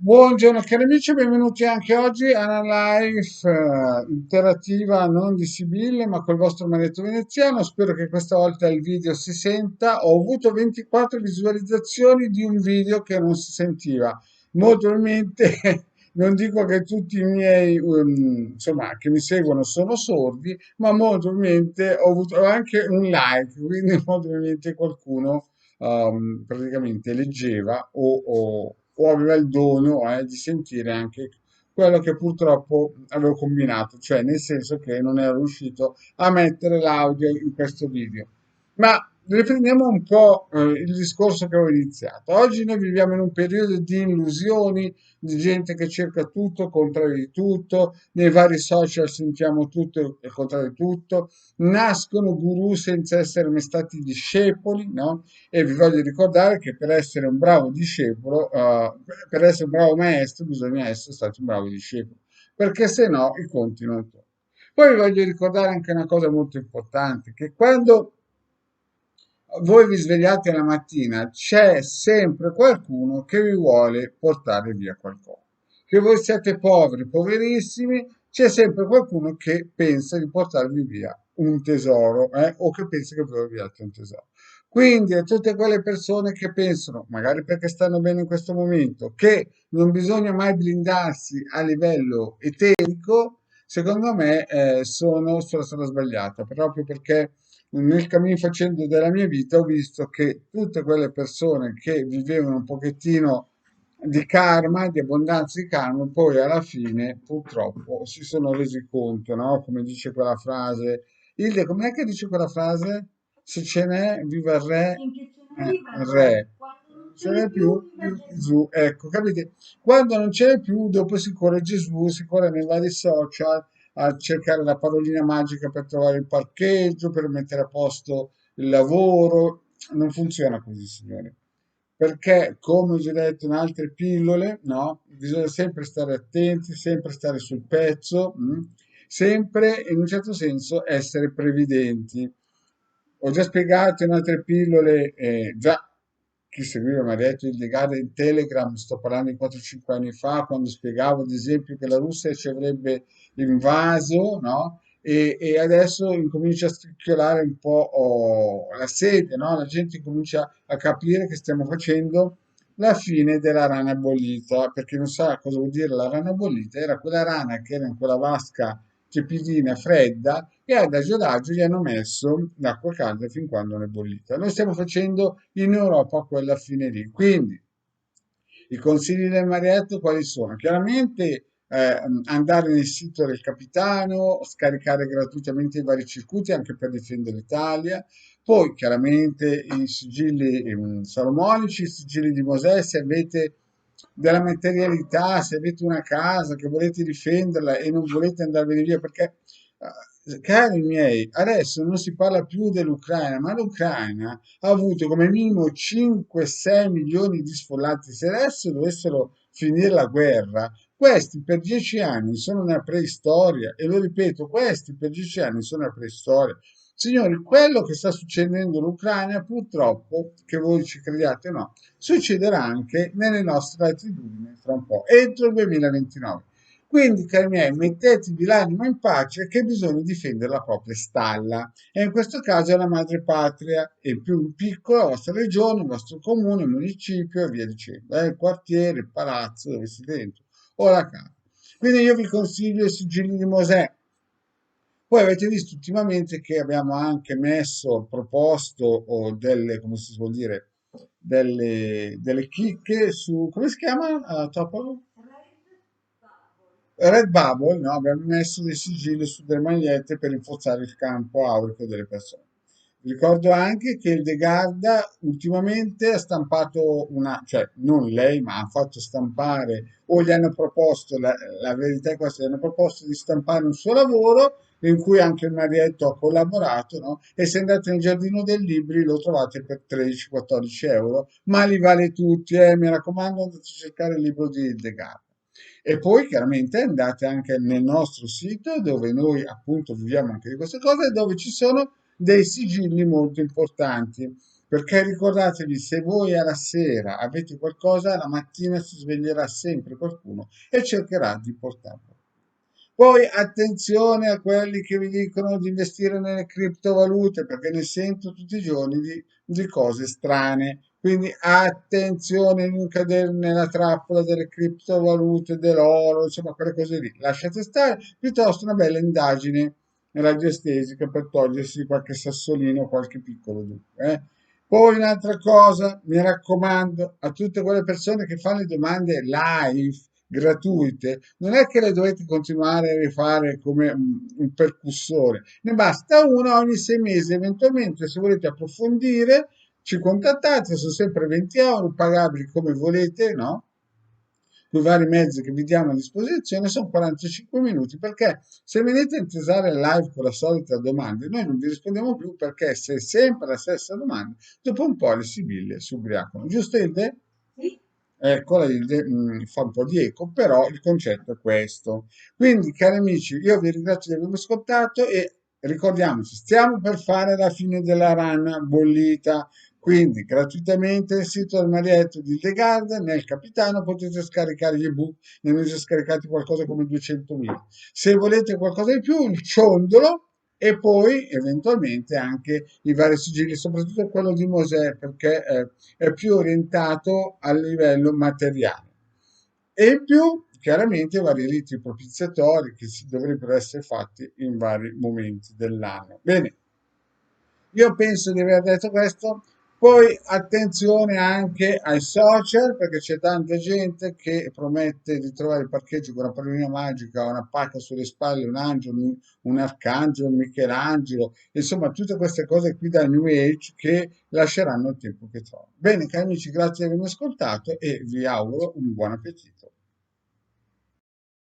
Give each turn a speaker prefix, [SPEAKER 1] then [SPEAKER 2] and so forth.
[SPEAKER 1] Buongiorno cari amici, benvenuti anche oggi a una live interattiva non di Sibille ma col vostro maledetto veneziano. Spero che questa volta il video si senta. Ho avuto 24 visualizzazioni di un video che non si sentiva. Molto probabilmente non dico che tutti i miei insomma che mi seguono sono sordi, ma molto probabilmente ho avuto anche un like, quindi molto probabilmente qualcuno praticamente leggeva o aveva il dono di sentire anche quello che purtroppo avevo combinato, cioè nel senso che non ero riuscito a mettere l'audio in questo video. Ma riprendiamo un po' il discorso che avevo iniziato. Oggi noi viviamo in un periodo di illusioni, di gente che cerca tutto, contrario di tutto, nei vari social sentiamo tutto e contrario di tutto, nascono guru senza essere mai stati discepoli, no? E vi voglio ricordare che per essere un bravo discepolo, per essere un bravo maestro, bisogna essere stato un bravo discepolo, perché se no i conti non tornano. Poi vi voglio ricordare anche una cosa molto importante, che quando voi vi svegliate la mattina, c'è sempre qualcuno che vi vuole portare via qualcosa. Che voi siete poveri, poverissimi, c'è sempre qualcuno che pensa di portarvi via un tesoro, o che pensa che voi abbiate un tesoro. Quindi a tutte quelle persone che pensano, magari perché stanno bene in questo momento, che non bisogna mai blindarsi a livello eterico, secondo me sono sulla strada sbagliata, proprio perché nel cammino facendo della mia vita ho visto che tutte quelle persone che vivevano un pochettino di karma, di abbondanza di karma, poi alla fine purtroppo si sono resi conto, no? Come dice quella frase, Ilde, com'è che dice quella frase? Se ce n'è, viva il re, il re. Ce n'è più, Gesù. Ecco, capite? Quando non ce n'è più, dopo si corre Gesù, si corre nei vari social, a cercare la parolina magica per trovare il parcheggio, per mettere a posto il lavoro. Non funziona così, signori. Perché, come ho già detto in altre pillole, no? Bisogna sempre stare attenti, sempre stare sul pezzo, sempre in un certo senso essere previdenti. Ho già spiegato in altre pillole, già chi seguiva mi ha detto il legale in Telegram, sto parlando di 4-5 anni fa, quando spiegavo ad esempio che la Russia ci avrebbe invaso, no? E adesso incomincia a scricchiolare un po' la sede, no? La gente comincia a capire che stiamo facendo la fine della rana bollita, perché non sa cosa vuol dire la rana bollita, era quella rana che era in quella vasca tiepidina, fredda, e adagio adagio gli hanno messo l'acqua calda fin quando non è bollita. Noi stiamo facendo in Europa quella fine lì. Quindi i consigli del Marietto quali sono? Chiaramente andare nel sito del capitano, scaricare gratuitamente i vari circuiti anche per difendere l'Italia, poi chiaramente i sigilli salomonici, i sigilli di Mosè, se avete della materialità, se avete una casa che volete difenderla e non volete andarvene via, perché cari miei, adesso non si parla più dell'Ucraina, ma l'Ucraina ha avuto come minimo 5-6 milioni di sfollati. Se adesso dovessero finire la guerra, questi per 10 anni sono una preistoria, e lo ripeto, questi per 10 anni sono una preistoria. Signori, quello che sta succedendo in Ucraina, purtroppo, che voi ci crediate o no, succederà anche nelle nostre latitudini fra un po', entro il 2029. Quindi, cari miei, mettetevi l'anima in pace che bisogna difendere la propria stalla. E in questo caso è la madre patria, e più in piccolo la vostra regione, il vostro comune, il municipio e via dicendo. Il quartiere, il palazzo dove siete dentro, o la casa. Quindi io vi consiglio i sigilli di Mosè. Poi avete visto ultimamente che abbiamo anche messo, proposto delle, come si vuol dire, delle chicche su, come si chiama? Topolo? Redbubble, no? Abbiamo messo dei sigilli su delle magliette per rinforzare il campo aurico delle persone. Vi ricordo anche che il De Garda ultimamente ha stampato una, cioè non lei, ma ha fatto stampare, o gli hanno proposto, la verità è questa, gli hanno proposto di stampare un suo lavoro in cui anche il Marietto ha collaborato, no? E se andate nel giardino dei libri lo trovate per 13-14 euro, ma li vale tutti, mi raccomando, andate a cercare il libro di De Garda. E poi chiaramente andate anche nel nostro sito dove noi appunto viviamo anche di queste cose, dove ci sono dei sigilli molto importanti. perché ricordatevi, se voi alla sera avete qualcosa, la mattina si sveglierà sempre qualcuno e cercherà di portarlo. Poi attenzione a quelli che vi dicono di investire nelle criptovalute, perché ne sento tutti i giorni di cose strane. Quindi attenzione a non cadere nella trappola delle criptovalute, dell'oro, insomma, quelle cose lì. Lasciate stare, piuttosto una bella indagine radiestesica per togliersi qualche sassolino, qualche piccolo dubbio. Poi un'altra cosa, mi raccomando, a tutte quelle persone che fanno le domande live, gratuite, non è che le dovete continuare a rifare come un percussore, ne basta una ogni 6 mesi, eventualmente se volete approfondire ci contattate, sono sempre 20 euro, pagabili come volete, no? Con i vari mezzi che vi diamo a disposizione, sono 45 minuti, perché se venite a intesare live con la solita domanda, noi non vi rispondiamo più perché se è sempre la stessa domanda, dopo un po' le sibille si ubriacano. Giusto Ilde? Ecco, la Hilde fa un po' di eco, però il concetto è questo. Quindi, cari amici, io vi ringrazio di avermi ascoltato e ricordiamoci, stiamo per fare la fine della rana bollita, quindi gratuitamente nel sito del Marietto di Hildegarda, nel Capitano potete scaricare gli ebook, ne avete scaricati qualcosa come 200.000. Se volete qualcosa di più, il ciondolo e poi eventualmente anche i vari sigilli, soprattutto quello di Mosè, perché è più orientato al livello materiale. E in più, chiaramente, i vari riti propiziatori che si dovrebbero essere fatti in vari momenti dell'anno. Bene, io penso di aver detto questo. Poi attenzione anche ai social, perché c'è tanta gente che promette di trovare il parcheggio con una pallina magica, una pacca sulle spalle, un angelo, un arcangelo, un Michelangelo, insomma tutte queste cose qui da New Age che lasceranno il tempo che trovano. Bene, cari amici, grazie di avermi ascoltato e vi auguro un buon appetito.